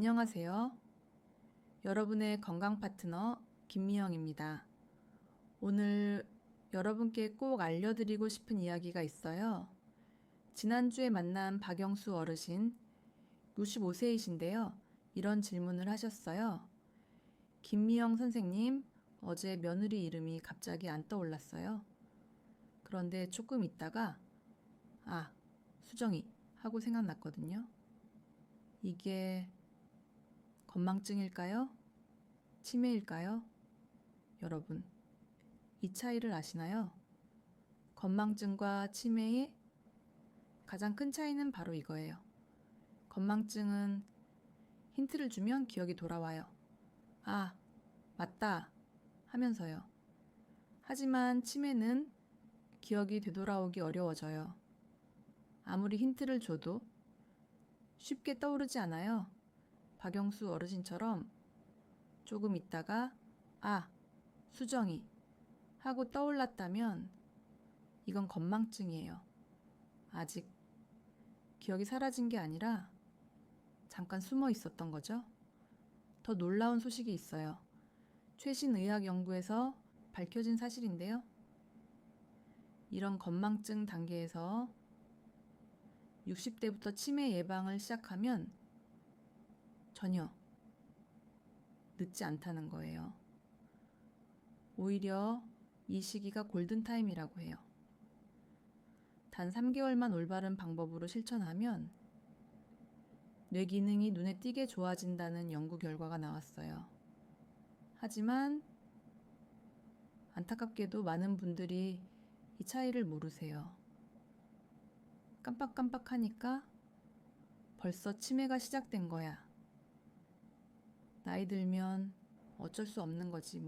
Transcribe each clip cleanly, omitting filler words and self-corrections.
안녕하세요. 여러분의 건강 파트너 김미영입니다. 오늘 여러분께 꼭 알려드리고 싶은 이야기가 있어요. 지난주에 만난 박영수 어르신 65세이신데요. 이런 질문을 하셨어요. 김미영 선생님, 어제 며느리 이름이 갑자기 안 떠올랐어요. 그런데 조금 있다가 수정이 하고 생각났거든요. 이게 건망증일까요? 치매일까요? 여러분, 이 차이를 아시나요? 건망증과 치매의 가장 큰 차이는 바로 이거예요. 건망증은 힌트를 주면 기억이 돌아와요. 아, 맞다 하면서요. 하지만 치매는 기억이 되돌아오기 어려워져요. 아무리 힌트를 줘도 쉽게 떠오르지 않아요. 박영수 어르신처럼 조금 있다가 수정이 하고 떠올랐다면 이건 건망증이에요. 아직 기억이 사라진 게 아니라 잠깐 숨어 있었던 거죠. 더 놀라운 소식이 있어요. 최신 의학 연구에서 밝혀진 사실인데요. 이런 건망증 단계에서 60대부터 치매 예방을 시작하면 전혀 늦지 않다는 거예요. 오히려 이 시기가 골든타임이라고 해요. 단 3개월만 올바른 방법으로 실천하면 뇌 기능이 눈에 띄게 좋아진다는 연구 결과가 나왔어요. 하지만 안타깝게도 많은 분들이 이 차이를 모르세요. 깜빡깜빡하니까 벌써 치매가 시작된 거야. 나이 들면 어쩔 수 없는 거지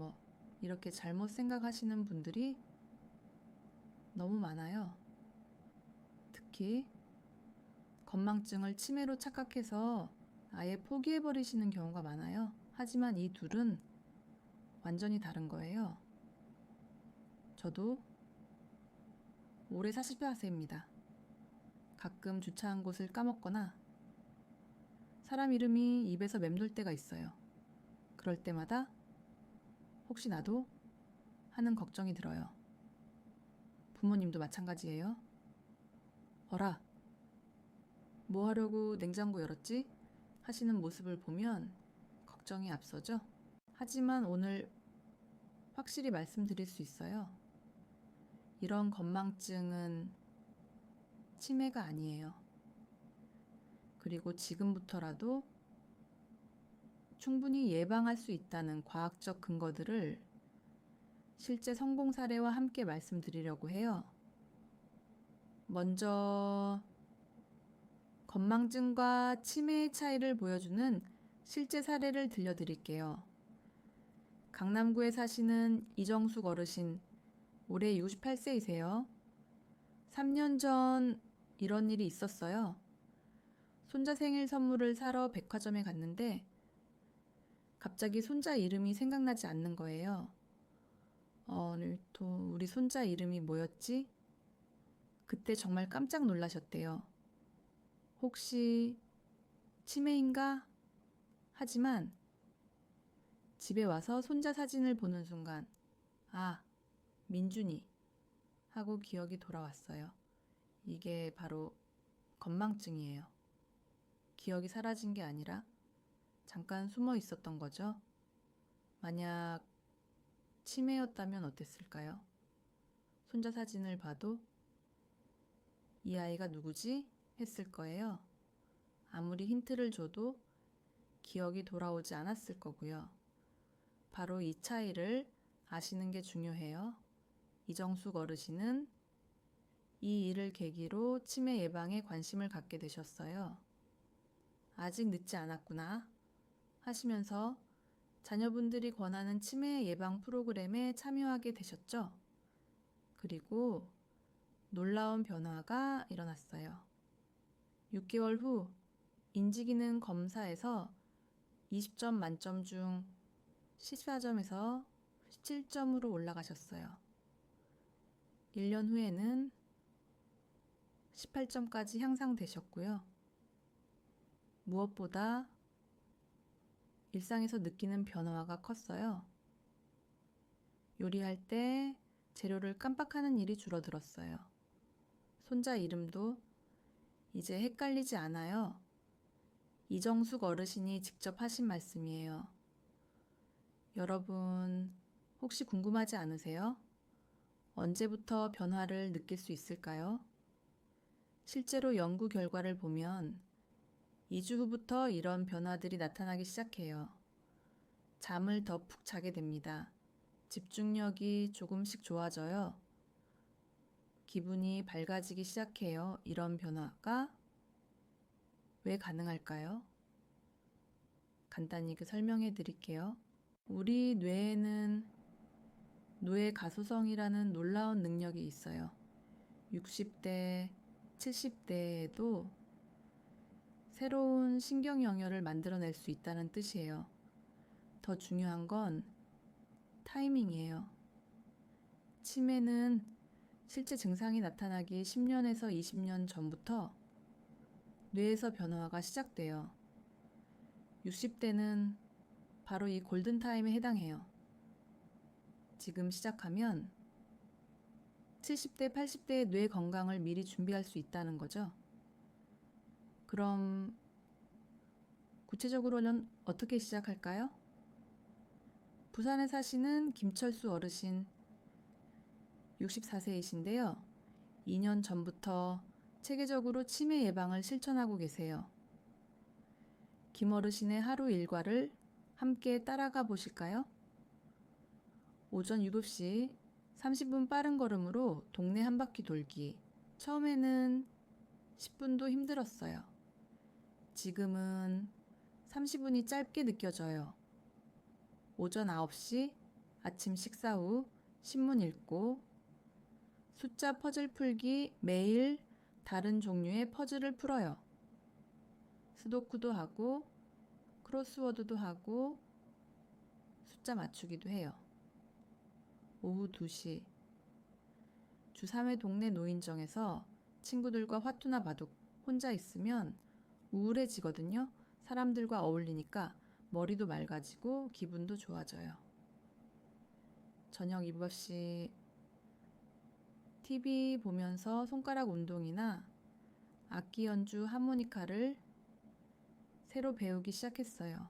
이렇게 잘못 생각하시는 분들이 너무 많아요. 특히 건망증을 치매로 착각해서 아예 포기해버리시는 경우가 많아요. 하지만 이 둘은 완전히 다른 거예요. 저도 올해 44세입니다. 가끔 주차한 곳을 까먹거나 사람 이름이 입에서 맴돌 때가 있어요. 그럴 때마다 혹시 나도 하는 걱정이 들어요. 부모님도 마찬가지예요. 어라, 뭐 하려고 냉장고 열었지? 하시는 모습을 보면 걱정이 앞서죠. 하지만 오늘 확실히 말씀드릴 수 있어요. 이런 건망증은 치매가 아니에요. 그리고 지금부터라도 충분히 예방할 수 있다는 과학적 근거들을 실제 성공 사례와 함께 말씀드리려고 해요. 먼저 건망증과 치매의 차이를 보여주는 실제 사례를 들려드릴게요. 강남구에 사시는 이정숙 어르신, 올해 68세이세요. 3년 전 이런 일이 있었어요. 손자 생일 선물을 사러 백화점에 갔는데 갑자기 손자 이름이 생각나지 않는 거예요. 우리 손자 이름이 뭐였지? 그때 정말 깜짝 놀라셨대요. 혹시 치매인가? 하지만 집에 와서 손자 사진을 보는 순간 민준이 하고 기억이 돌아왔어요. 이게 바로 건망증이에요. 기억이 사라진 게 아니라 잠깐 숨어 있었던 거죠. 만약 치매였다면 어땠을까요? 손자 사진을 봐도 이 아이가 누구지? 했을 거예요. 아무리 힌트를 줘도 기억이 돌아오지 않았을 거고요. 바로 이 차이를 아시는 게 중요해요. 이정숙 어르신은 이 일을 계기로 치매 예방에 관심을 갖게 되셨어요. 아직 늦지 않았구나 하시면서 자녀분들이 권하는 치매 예방 프로그램에 참여하게 되셨죠. 그리고 놀라운 변화가 일어났어요. 6개월 후 인지기능 검사에서 20점 만점 중 14점에서 17점으로 올라가셨어요. 1년 후에는 18점까지 향상되셨고요. 무엇보다 일상에서 느끼는 변화가 컸어요. 요리할 때 재료를 깜빡하는 일이 줄어들었어요. 손자 이름도 이제 헷갈리지 않아요. 이정숙 어르신이 직접 하신 말씀이에요. 여러분, 혹시 궁금하지 않으세요? 언제부터 변화를 느낄 수 있을까요? 실제로 연구 결과를 보면 2주 후부터 이런 변화들이 나타나기 시작해요. 잠을 더 푹 자게 됩니다. 집중력이 조금씩 좋아져요. 기분이 밝아지기 시작해요. 이런 변화가 왜 가능할까요? 간단히 설명해 드릴게요. 우리 뇌에는 뇌 가소성이라는 놀라운 능력이 있어요. 60대, 70대에도 새로운 신경 영역을 만들어낼 수 있다는 뜻이에요. 더 중요한 건 타이밍이에요. 치매는 실제 증상이 나타나기 10년에서 20년 전부터 뇌에서 변화가 시작돼요. 60대는 바로 이 골든타임에 해당해요. 지금 시작하면 70대, 80대의 뇌 건강을 미리 준비할 수 있다는 거죠. 그럼 구체적으로는 어떻게 시작할까요? 부산에 사시는 김철수 어르신 64세이신데요. 2년 전부터 체계적으로 치매 예방을 실천하고 계세요. 김 어르신의 하루 일과를 함께 따라가 보실까요? 오전 7시 30분 빠른 걸음으로 동네 한 바퀴 돌기. 처음에는 10분도 힘들었어요. 지금은 30분이 짧게 느껴져요. 오전 9시 아침 식사 후 신문 읽고 숫자 퍼즐 풀기 매일 다른 종류의 퍼즐을 풀어요. 스도쿠도 하고 크로스워드도 하고 숫자 맞추기도 해요. 오후 2시 주 3회 동네 노인정에서 친구들과 화투나 바둑 혼자 있으면 우울해지거든요. 사람들과 어울리니까 머리도 맑아지고 기분도 좋아져요. 저녁 7시 TV 보면서 손가락 운동이나 악기 연주 하모니카를 새로 배우기 시작했어요.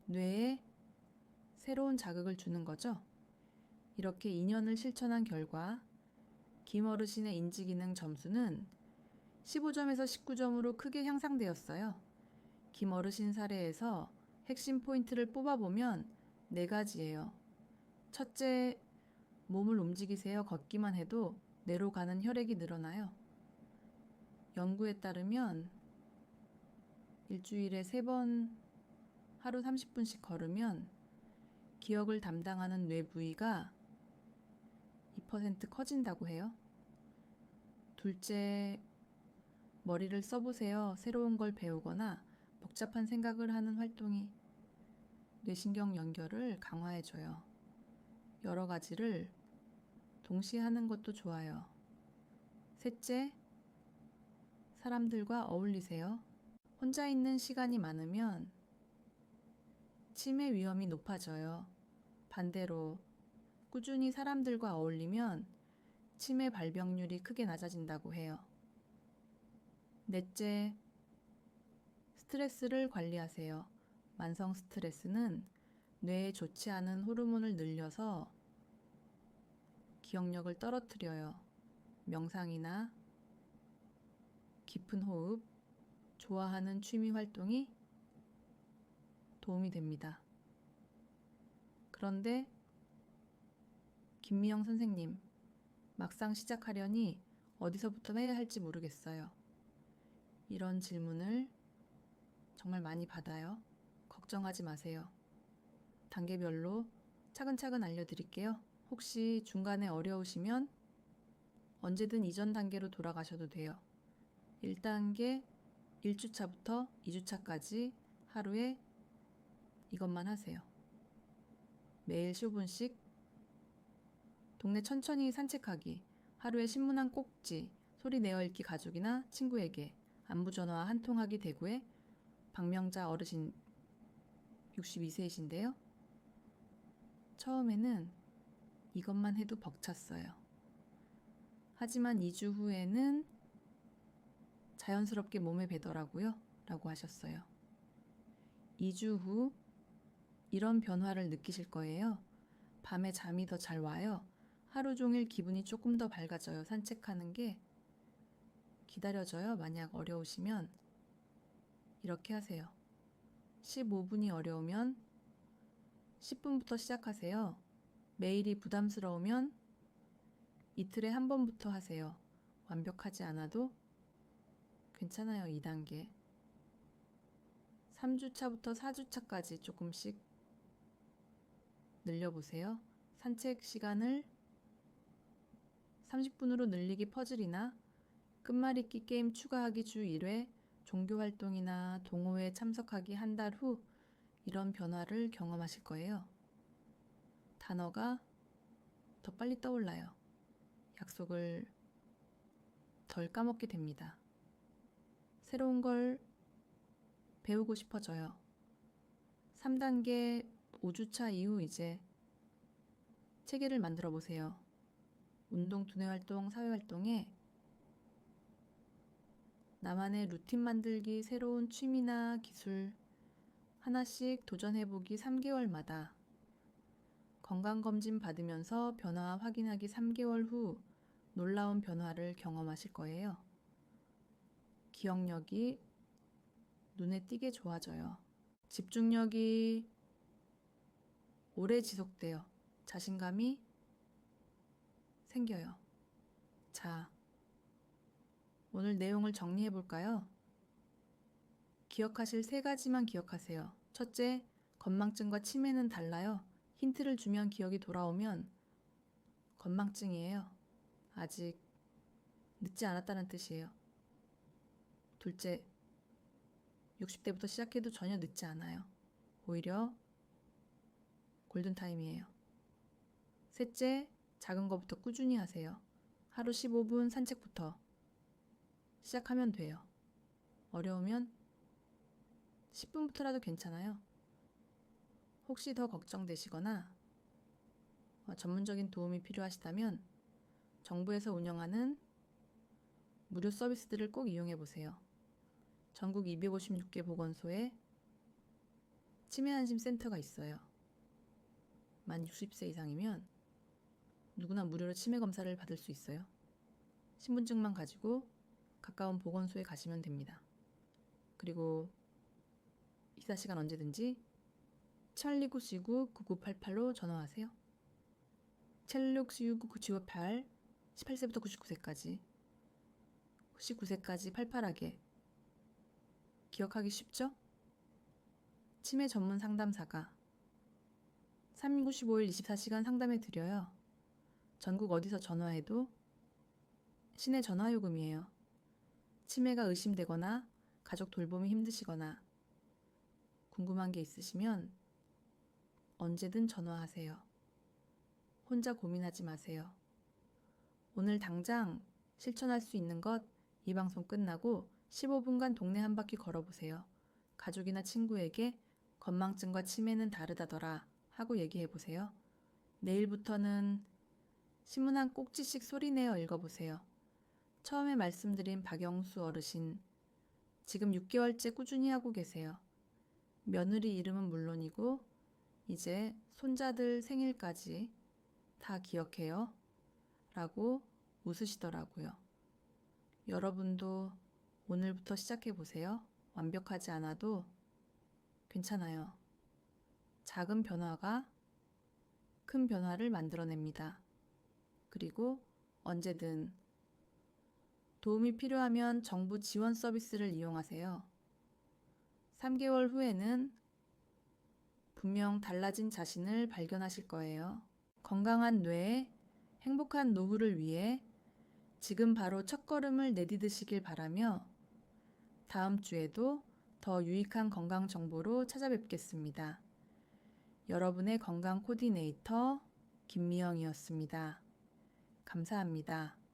뇌에 새로운 자극을 주는 거죠. 이렇게 2년을 실천한 결과 김 어르신의 인지기능 점수는 15점에서 19점으로 크게 향상되었어요. 김 어르신 사례에서 핵심 포인트를 뽑아보면 4가지예요. 첫째, 몸을 움직이세요. 걷기만 해도 뇌로 가는 혈액이 늘어나요. 연구에 따르면 일주일에 3번 하루 30분씩 걸으면 기억을 담당하는 뇌 부위가 2% 커진다고 해요. 둘째, 머리를 써보세요. 새로운 걸 배우거나 복잡한 생각을 하는 활동이 뇌신경 연결을 강화해줘요. 여러 가지를 동시에 하는 것도 좋아요. 셋째, 사람들과 어울리세요. 혼자 있는 시간이 많으면 치매 위험이 높아져요. 반대로 꾸준히 사람들과 어울리면 치매 발병률이 크게 낮아진다고 해요. 넷째, 스트레스를 관리하세요. 만성 스트레스는 뇌에 좋지 않은 호르몬을 늘려서 기억력을 떨어뜨려요. 명상이나 깊은 호흡, 좋아하는 취미 활동이 도움이 됩니다. 그런데 김미영 선생님, 막상 시작하려니 어디서부터 해야 할지 모르겠어요. 이런 질문을 정말 많이 받아요. 걱정하지 마세요. 단계별로 차근차근 알려드릴게요. 혹시 중간에 어려우시면 언제든 이전 단계로 돌아가셔도 돼요. 1단계 1주차부터 2주차까지 하루에 이것만 하세요. 매일 15분씩 동네 천천히 산책하기, 하루에 신문 한 꼭지, 소리 내어 읽기 가족이나 친구에게, 안부전화 한 통하기 대구에 박명자 어르신 62세이신데요. 처음에는 이것만 해도 벅찼어요. 하지만 2주 후에는 자연스럽게 몸에 배더라고요. 라고 하셨어요. 2주 후 이런 변화를 느끼실 거예요. 밤에 잠이 더 잘 와요. 하루 종일 기분이 조금 더 밝아져요. 산책하는 게 기다려져요. 만약 어려우시면 이렇게 하세요. 15분이 어려우면 10분부터 시작하세요. 매일이 부담스러우면 이틀에 한 번부터 하세요. 완벽하지 않아도 괜찮아요. 2단계. 3주차부터 4주차까지 조금씩 늘려보세요. 산책 시간을 30분으로 늘리기 퍼즐이나 끝말잇기 게임 추가하기 주 1회, 종교활동이나 동호회에 참석하기 한 달 후 이런 변화를 경험하실 거예요. 단어가 더 빨리 떠올라요. 약속을 덜 까먹게 됩니다. 새로운 걸 배우고 싶어져요. 3단계 5주차 이후 이제 체계를 만들어 보세요. 운동, 두뇌활동, 사회활동에 나만의 루틴 만들기, 새로운 취미나 기술 하나씩 도전해보기 3개월마다 건강검진 받으면서 변화 확인하기 3개월 후 놀라운 변화를 경험하실 거예요. 기억력이 눈에 띄게 좋아져요. 집중력이 오래 지속돼요. 자신감이 생겨요. 자, 오늘 내용을 정리해 볼까요? 기억하실 3가지만 기억하세요. 첫째, 건망증과 치매는 달라요. 힌트를 주면 기억이 돌아오면 건망증이에요. 아직 늦지 않았다는 뜻이에요. 둘째, 60대부터 시작해도 전혀 늦지 않아요. 오히려 골든타임이에요. 셋째, 작은 것부터 꾸준히 하세요. 하루 15분 산책부터 시작하면 돼요. 어려우면 10분부터라도 괜찮아요. 혹시 더 걱정되시거나 전문적인 도움이 필요하시다면 정부에서 운영하는 무료 서비스들을 꼭 이용해 보세요. 전국 256개 보건소에 치매안심센터가 있어요. 만 60세 이상이면 누구나 무료로 치매 검사를 받을 수 있어요. 신분증만 가지고 가까운 보건소에 가시면 됩니다. 그리고 기사시간 언제든지 719-9988로 전화하세요. 719-9988 18세부터 99세까지 99세까지 팔팔하게 기억하기 쉽죠? 치매 전문 상담사가 365일 24시간 상담해 드려요. 전국 어디서 전화해도 시내 전화요금이에요. 치매가 의심되거나 가족 돌봄이 힘드시거나 궁금한 게 있으시면 언제든 전화하세요. 혼자 고민하지 마세요. 오늘 당장 실천할 수 있는 것 이 방송 끝나고 15분간 동네 한 바퀴 걸어보세요. 가족이나 친구에게 건망증과 치매는 다르다더라 하고 얘기해보세요. 내일부터는 신문 한 꼭지씩 소리내어 읽어보세요. 처음에 말씀드린 박영수 어르신, 지금 6개월째 꾸준히 하고 계세요. 며느리 이름은 물론이고 이제 손자들 생일까지 다 기억해요. 라고 웃으시더라고요. 여러분도 오늘부터 시작해보세요. 완벽하지 않아도 괜찮아요. 작은 변화가 큰 변화를 만들어냅니다. 그리고 언제든 도움이 필요하면 정부 지원 서비스를 이용하세요. 3개월 후에는 분명 달라진 자신을 발견하실 거예요. 건강한 뇌, 행복한 노후를 위해 지금 바로 첫걸음을 내디디시길 바라며 다음 주에도 더 유익한 건강 정보로 찾아뵙겠습니다. 여러분의 건강 코디네이터 김미영이었습니다. 감사합니다.